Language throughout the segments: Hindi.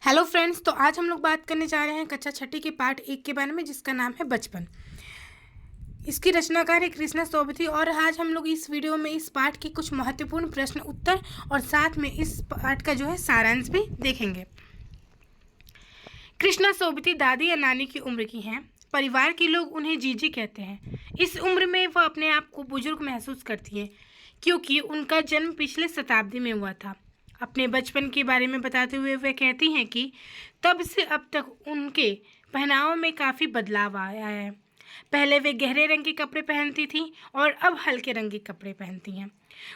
हेलो फ्रेंड्स, तो आज हम लोग बात करने जा रहे हैं कक्षा छठी के पाठ 1 के बारे में, जिसका नाम है बचपन। इसकी रचनाकार है कृष्णा सोबती। और आज हम लोग इस वीडियो में इस पाठ के कुछ महत्वपूर्ण प्रश्न उत्तर और साथ में इस पाठ का जो है सारांश भी देखेंगे। कृष्णा सोबती दादी या नानी की उम्र की हैं। परिवार के लोग उन्हें जीजी कहते हैं। इस उम्र में वह अपने आप को बुजुर्ग महसूस करती हैं, क्योंकि उनका जन्म पिछले शताब्दी में हुआ था। अपने बचपन के बारे में बताते हुए वे कहती हैं कि तब से अब तक उनके पहनाव में काफ़ी बदलाव आया है। पहले वे गहरे रंग के कपड़े पहनती थीं और अब हल्के रंग के कपड़े पहनती हैं।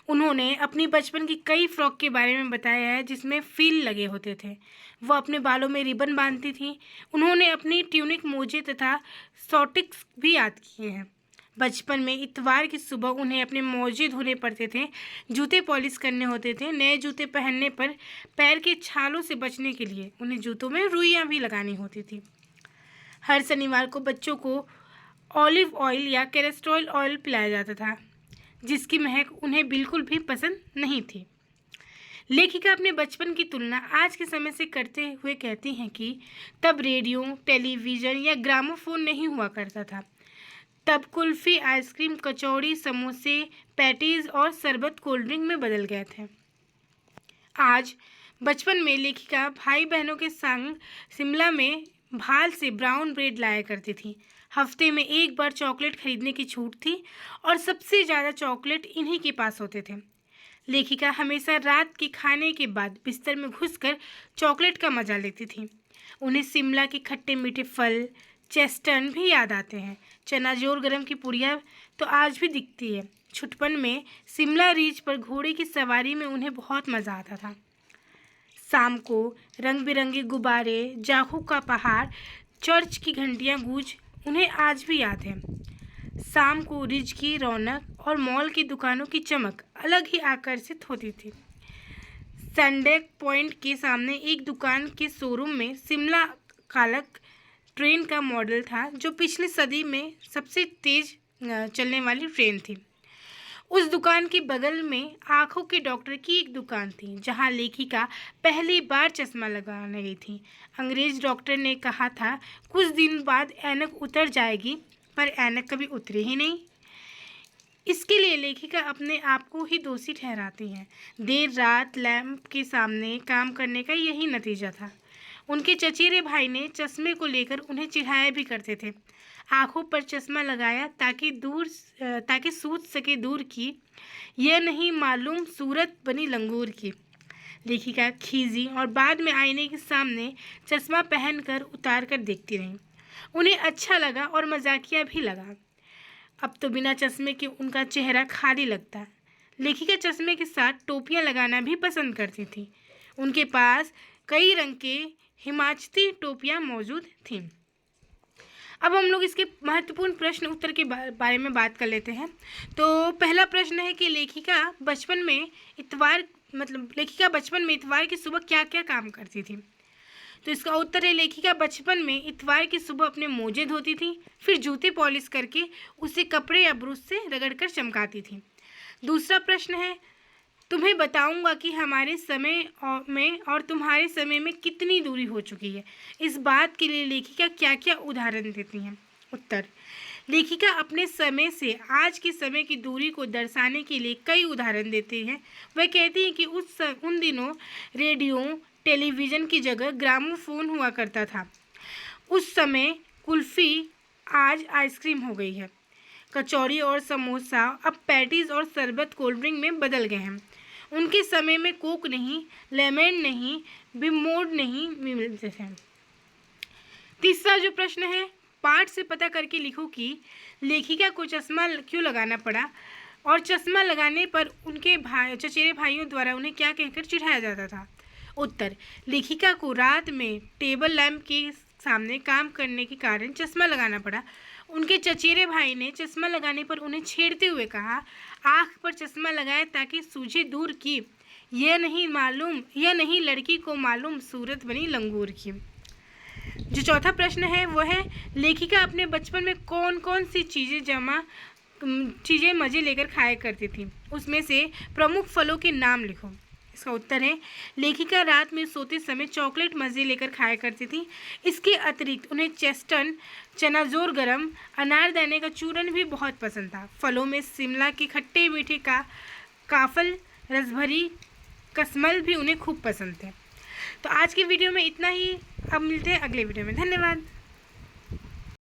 उन्होंने अपनी बचपन की कई फ्रॉक के बारे में बताया है जिसमें फील लगे होते थे। वह अपने बालों में रिबन बांधती थीं। उन्होंने अपनी ट्यूनिक, मोजे तथा सॉटिक्स भी याद किए हैं। बचपन में इतवार की सुबह उन्हें अपने मोजे धोने पड़ते थे, जूते पॉलिश करने होते थे। नए जूते पहनने पर पैर के छालों से बचने के लिए उन्हें जूतों में रुइयां भी लगानी होती थी। हर शनिवार को बच्चों को ऑलिव ऑयल या कैस्टर ऑयल पिलाया जाता था, जिसकी महक उन्हें बिल्कुल भी पसंद नहीं थी। लेखिका अपने बचपन की तुलना आज के समय से करते हुए कहती हैं कि तब रेडियो, टेलीविज़न या ग्रामोफोन नहीं हुआ करता था। तब कुल्फ़ी, आइसक्रीम, कचौड़ी, समोसे, पैटीज़ और शरबत कोल्ड ड्रिंक में बदल गए थे। आज बचपन में लेखिका भाई बहनों के संग शिमला में भाल से ब्राउन ब्रेड लाया करती थी। हफ्ते में एक बार चॉकलेट खरीदने की छूट थी और सबसे ज़्यादा चॉकलेट इन्हीं के पास होते थे। लेखिका हमेशा रात के खाने के बाद बिस्तर में घुसकर चॉकलेट का मज़ा लेती थी। उन्हें शिमला के खट्टे मीठे फल, चेस्टन भी याद आते हैं। चना जोर गरम की पुड़िया तो आज भी दिखती है। छुटपन में शिमला रिज पर घोड़े की सवारी में उन्हें बहुत मज़ा आता था। शाम को रंग बिरंगे गुब्बारे, जाहू का पहाड़, चर्च की घंटियां गूंज उन्हें आज भी याद है। शाम को रिज की रौनक और मॉल की दुकानों की चमक अलग ही आकर्षित होती थी। सैंडेक पॉइंट के सामने एक दुकान के शोरूम में शिमला कालक ट्रेन का मॉडल था, जो पिछली सदी में सबसे तेज चलने वाली ट्रेन थी। उस दुकान के बगल में आँखों के डॉक्टर की एक दुकान थी, जहां लेखिका पहली बार चश्मा लगाने गई थी। अंग्रेज डॉक्टर ने कहा था कुछ दिन बाद ऐनक उतर जाएगी, पर ऐनक कभी उतरी ही नहीं। इसके लिए लेखिका अपने आप को ही दोषी ठहराती हैं। देर रात लैंप के सामने काम करने का यही नतीजा था। उनके चचेरे भाई ने चश्मे को लेकर उन्हें चिढ़ाया भी करते थे। आंखों पर चश्मा लगाया ताकि सूझ सके दूर की, यह नहीं मालूम सूरत बनी लंगूर की। लेखिका खीजी और बाद में आईने के सामने चश्मा पहनकर उतार कर देखती रहीं। उन्हें अच्छा लगा और मजाकिया भी लगा। अब तो बिना चश्मे के उनका चेहरा खाली लगता। लेखिका चश्मे के साथ टोपियां लगाना भी पसंद करती थी। उनके पास कई रंग के हिमाचती टोपियां मौजूद थीं। अब हम लोग इसके महत्वपूर्ण प्रश्न उत्तर के बारे में बात कर लेते हैं। तो पहला प्रश्न है कि लेखिका बचपन में इतवार की सुबह क्या क्या काम करती थी। तो इसका उत्तर है, लेखिका बचपन में इतवार की सुबह अपने मोजे धोती थी, फिर जूते पॉलिश करके उसे कपड़े या ब्रश से रगड़कर चमकाती थी। दूसरा प्रश्न है, तुम्हें बताऊंगा कि हमारे समय में और तुम्हारे समय में कितनी दूरी हो चुकी है। इस बात के लिए लेखिका क्या क्या उदाहरण देती हैं। उत्तर, लेखिका अपने समय से आज के समय की दूरी को दर्शाने के लिए कई उदाहरण देती हैं। वह कहती हैं कि उन दिनों रेडियो, टेलीविज़न की जगह ग्रामोफोन हुआ करता था। उस समय कुल्फ़ी आज आइसक्रीम हो गई है। कचौड़ी और समोसा अब पैटीज़ और शरबत कोल्ड ड्रिंक में बदल गए हैं। उनके समय में कोक नहीं, लेमन नहीं, बिमोड नहीं मिलते थे। तीसरा जो प्रश्न है, पाठ से पता करके लिखो कि लेखिका को चश्मा क्यों लगाना पड़ा और चश्मा लगाने पर उनके चचेरे भाइयों द्वारा उन्हें क्या कहकर चिढ़ाया जाता था। उत्तर, लेखिका को रात में टेबल लैंप के सामने काम करने के कारण चश्मा लगाना पड़ा। उनके चचेरे भाई ने चश्मा लगाने पर उन्हें छेड़ते हुए कहा, आँख पर चश्मा लगाए ताकि सूझे दूर की, यह नहीं लड़की को मालूम सूरत बनी लंगूर की। जो चौथा प्रश्न है वो है, लेखिका अपने बचपन में कौन कौन सी चीज़ें मज़े लेकर खाया करती थी। उसमें से प्रमुख फलों के नाम लिखो। इसका उत्तर है लेखिका रात में सोते समय चॉकलेट मज़े लेकर खाया करती थी। इसके अतिरिक्त उन्हें चेस्टन, चनाजोर गरम, अनारदाने का चूरन भी बहुत पसंद था। फलों में शिमला के खट्टे मीठे का काफल, रसभरी कसमल भी उन्हें खूब पसंद थे। तो आज की वीडियो में इतना ही। अब मिलते हैं अगले वीडियो में। धन्यवाद।